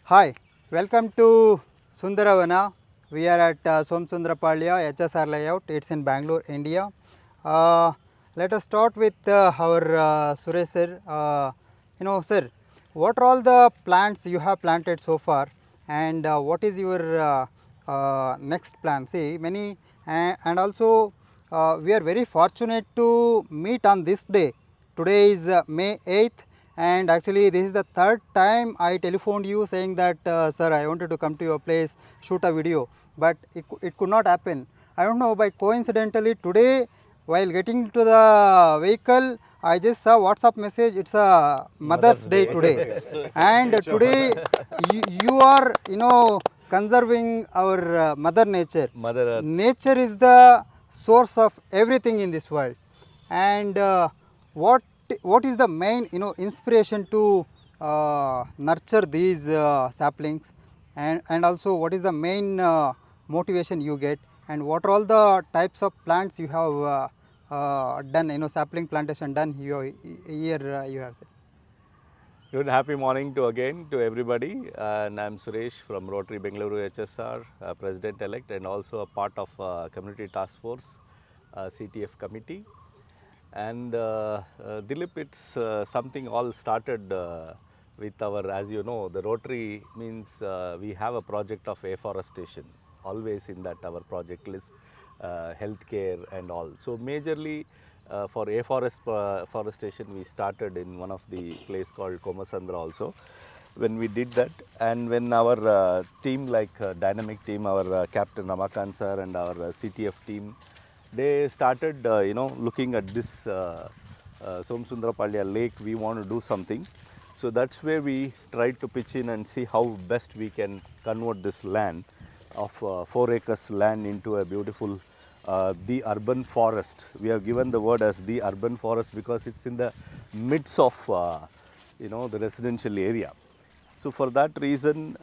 Hi, welcome to Sundara Vana. We are at Somasundara Palya HSR layout. It's in Bangalore, India. Let us start with our Suresh sir. Sir, what are all the plants you have planted so far, and what is your next plan? See, many and also we are very fortunate to meet on this day. Today is May 8th, and actually this is the third time I telephoned you saying that sir, I wanted to come to your place, shoot a video, but it could not happen. I don't know, by coincidentally today while getting to the vehicle I just saw WhatsApp message, it's a Mother's Day today. And today you are conserving our mother nature. Mother Earth. Nature is the source of everything in this world, and what what is the main inspiration to nurture these saplings, and also what is the main motivation you get, and what are all the types of plants you have done, sapling plantation done here, you have said. Good, happy morning to everybody, and I'm Suresh from Rotary Bengaluru HSR, President-elect, and also a part of Community Task Force, CTF committee. And Dilip, it's something all started with our, as you know, the Rotary means we have a project of afforestation, always in that our project list, healthcare and all. So majorly for afforestation we started in one of the place called Somasundara also. When we did that, and when our team, like dynamic team, our Captain Ramakant sir and our CTF team, they started looking at this Somasundara Palya lake, we want to do something. So that's where we tried to pitch in and see how best we can convert this land of 4 acres land into a beautiful the urban forest. We have given the word as the urban forest because it's in the midst of the residential area. So for that reason,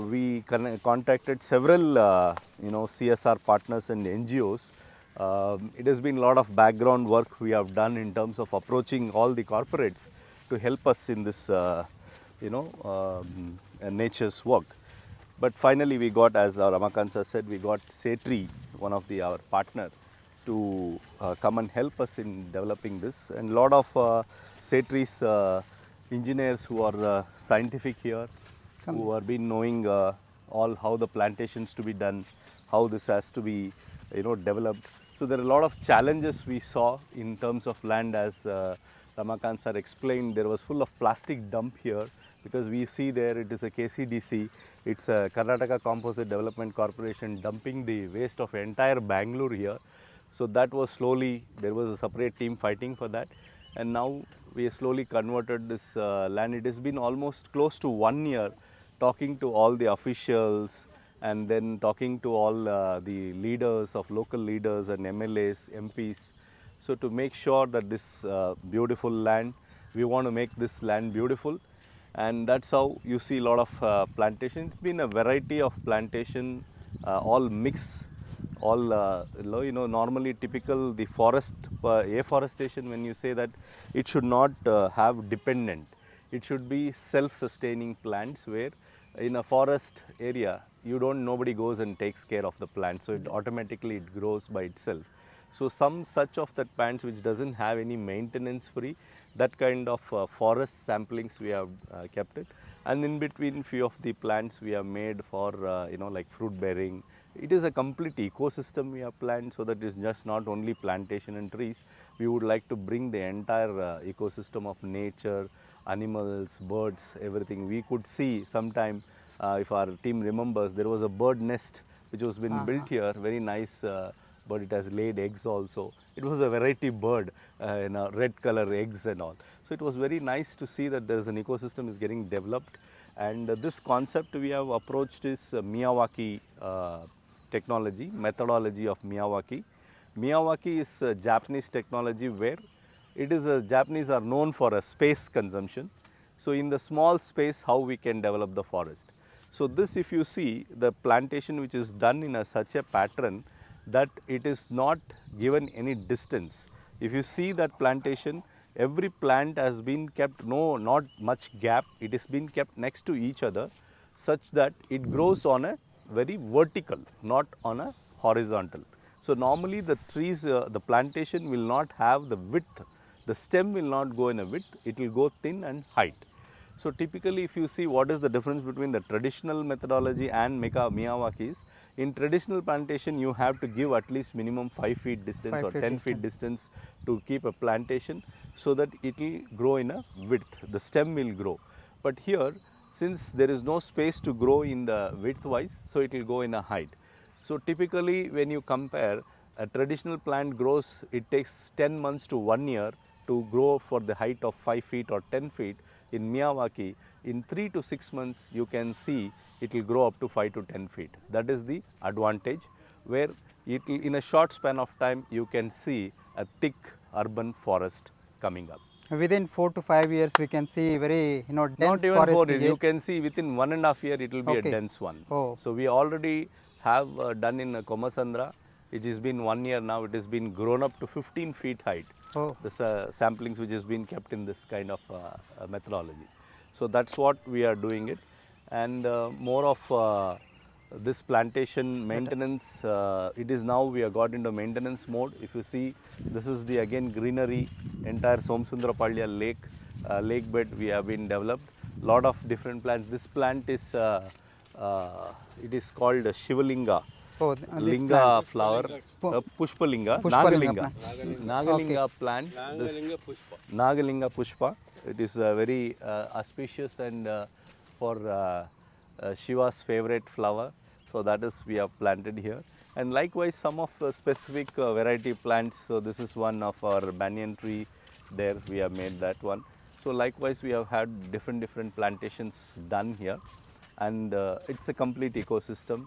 we contacted several CSR partners and NGOs. It has been a lot of background work we have done in terms of approaching all the corporates to help us in this nature's work. But finally we got, as Ramakant sir said, we got Setri, one of our partner, to come and help us in developing this. And a lot of Setri's engineers who are scientific here, who have been knowing all how the plantations to be done, how this has to be developed. So there are a lot of challenges we saw in terms of land, as Ramakant sir explained. There was full of plastic dump here, because we see there it is a KCDC, it's a Karnataka Composite Development Corporation dumping the waste of entire Bangalore here. So that was slowly, there was a separate team fighting for that, and now we have slowly converted this land. It has been almost close to 1 year talking to all the officials, and then talking to all the leaders of local leaders and MLAs, MPs. So to make sure that this beautiful land, we want to make this land beautiful, and that's how you see a lot of plantation. It's been a variety of plantation, all mix, all normally typical the forest afforestation. When you say that, it should not have dependent, it should be self-sustaining plants, where in a forest area nobody goes and takes care of the plant, so it automatically it grows by itself. So some such of that plants which doesn't have any maintenance free, that kind of forest samplings we have kept it. And in between few of the plants we have made for like fruit bearing. It is a complete ecosystem we have planned, so that it's just not only plantation and trees. We would like to bring the entire ecosystem of nature, animals, birds, everything. We could see sometime, if our team remembers, there was a bird nest which was been built here, very nice. But it has laid eggs also. It was a variety bird, red color eggs and all. So it was very nice to see that there is an ecosystem is getting developed. And this concept we have approached is Miyawaki technology, methodology of Miyawaki. Miyawaki is a Japanese technology, where it is Japanese are known for a space consumption. So in the small space, how we can develop the forest. So this, if you see the plantation which is done in such a pattern, that it is not given any distance. If you see that plantation, every plant has been kept, not much gap, it has been kept next to each other. such that it grows on a very vertical, not on a horizontal. So normally the trees, the plantation will not have the width, the stem will not go in a width, it will go thin and height. So typically if you see what is the difference between the traditional methodology and Miyawaki's, in traditional plantation you have to give at least minimum 5 feet distance 5 or feet 10 feet distance to keep a plantation so that it will grow in a width, the stem will grow. But here, since there is no space to grow in the width wise, so it will go in a height. So typically when you compare, a traditional plant grows, it takes 10 months to 1 year to grow for the height of 5 feet or 10 feet. In Miyawaki, in 3 to 6 months you can see it will grow up to 5 to 10 feet. That is the advantage, where it will, in a short span of time you can see a thick urban forest coming up. Within 4 to 5 years, we can see very dense Not even forest 4 years, you area. can see within 1.5 years it will be a Okay. dense one. Oh. So we already have done in Somasundara, it has been 1 year now, it has been grown up to 15 feet height. Oh. The samplings which has been kept in this kind of methodology. So that's what we are doing it, and more of this plantation maintenance, it is now we have got into maintenance mode. If you see, this is the again greenery, entire Somasundara Palya lake bed we have been developed. Lot of different plants. This plant is it is called Shivalinga. Oh, this Linga plant. flower, Pushpalinga, Pushpalinga Nagalinga plant, Nagalinga Pushpa. It is very auspicious and for Shiva's favorite flower. So that is we have planted here. And likewise some of specific variety plants. So this is one of our banyan tree there, we have made that one. So likewise we have had different plantations done here, and it's a complete ecosystem.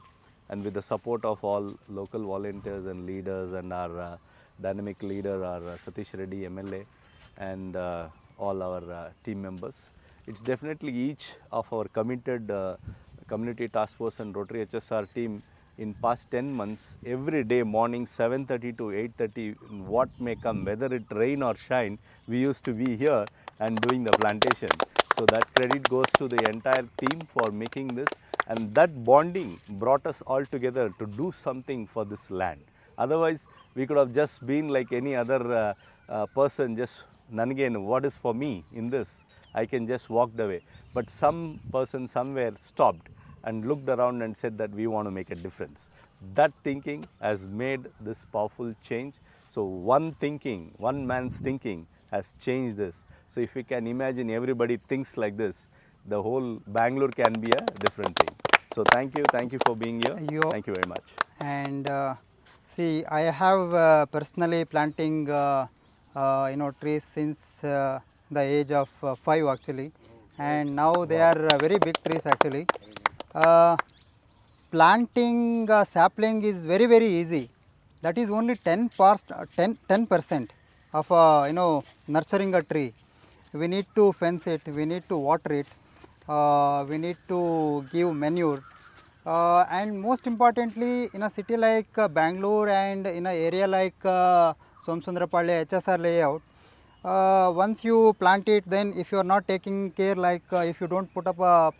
And with the support of all local volunteers and leaders and our dynamic leader, our Satish Reddy MLA, and all our team members, it's definitely each of our committed community task force and Rotary HSR team in past 10 months, every day morning 7:30 to 8:30, what may come, whether it rain or shine, we used to be here and doing the plantation. So that credit goes to the entire team for making this, and that bonding brought us all together to do something for this land. Otherwise, we could have just been like any other person, just Nanagain, what is for me in this? I can just walk away. But some person somewhere stopped and looked around and said that we want to make a difference. That thinking has made this powerful change. So one man's thinking has changed this. So if we can imagine everybody thinks like this, the whole Bangalore can be a different thing. So thank you for being here. Thank you very much. And see, I have personally planting trees since the age of 5 actually, and now they are very big trees actually. Planting sapling is very easy. That is only 10% of nurturing a tree. We need to fence it, we need to water it, we need to give manure, and most importantly in a city like Bangalore and in an area like Somasundara Palya HSR layout, once you plant it, then if you are not taking care, like if you don't put up a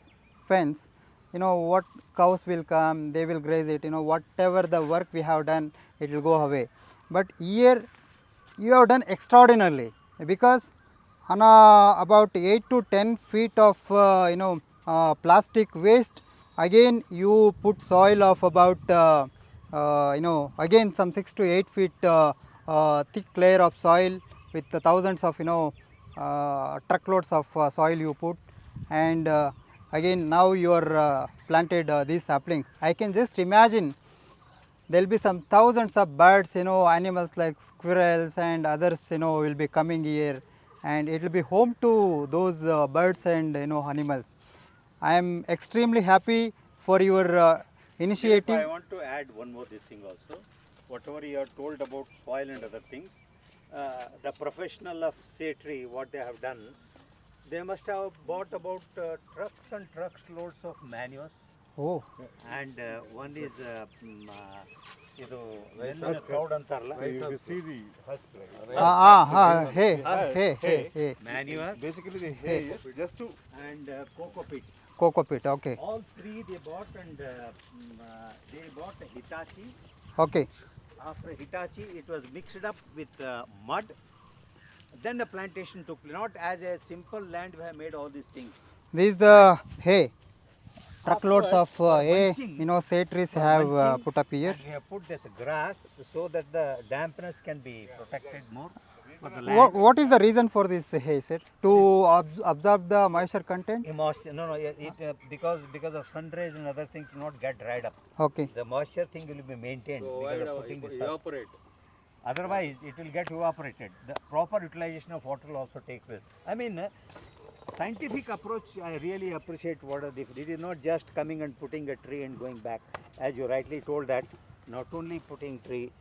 fence, what cows will come, they will graze it, whatever the work we have done, it will go away. But here you have done extraordinarily, because on about 8 to 10 feet of plastic waste, again you put soil of about again some 6 to 8 feet thick layer of soil with the thousands of truckloads of soil you put, and again now you are planted these saplings. I can just imagine there will be some thousands of birds, animals like squirrels and others, will be coming here, and it will be home to those birds and animals. I am extremely happy for your initiative. I want to add one more this thing also. Whatever you have told about soil and other things, the professional of Rotary, what they have done, they must have bought about trucks and trucks loads of manures. Oh. And one is crowd antarla. If you see the husk, right? Hey. Manure. Basically, the hay is just to and cocoa pit. Coco peat. Okay. All three they bought, and they bought Hitachi. Okay. After Hitachi, it was mixed up with mud. Then the plantation took, not as a simple land we have made all these things. This is the hay. Truckloads Afterwards, of for hay, mulching, you know, shade trees for have mulching, put up here. and we have put this grass so that the dampness can be protected more for the land. What is the reason for this hay, sir? To absorb the moisture content? No, because of sun rays and other things will not get dried up. Okay. The moisture thing will be maintained because of putting this up. Otherwise, it will get evaporated. The proper utilization of water will also take place. I mean, scientific approach, I really appreciate what it is not just coming and putting a tree and going back. As you rightly told that, not only putting tree,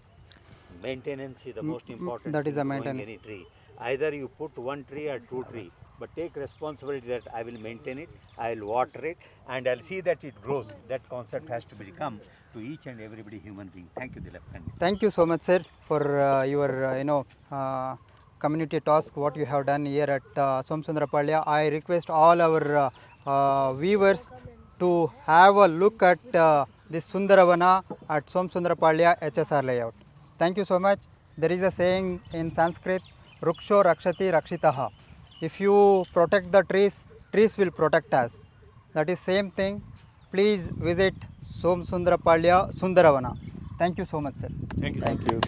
maintenance is the most important. that is the thing growing maintenance. any tree. Either you put one tree or two trees, but take responsibility that I will maintain it, I will water it, and I'll see that it grows. That concept has to become to each and everybody human being. Thank you, Dilip. Thank you so much, sir, for your community task what you have done here at Somasundara Palya. I request all our viewers to have a look at this Sundara Vana at Somasundara Palya HSR layout. Thank you so much. There is a saying in Sanskrit, Ruksho Rakshati Rakshitaha. If you protect the trees, trees will protect us. That is same thing. Please visit Somasundara Palya Sundara Vana. Thank you so much, sir. Thank you. Thank you.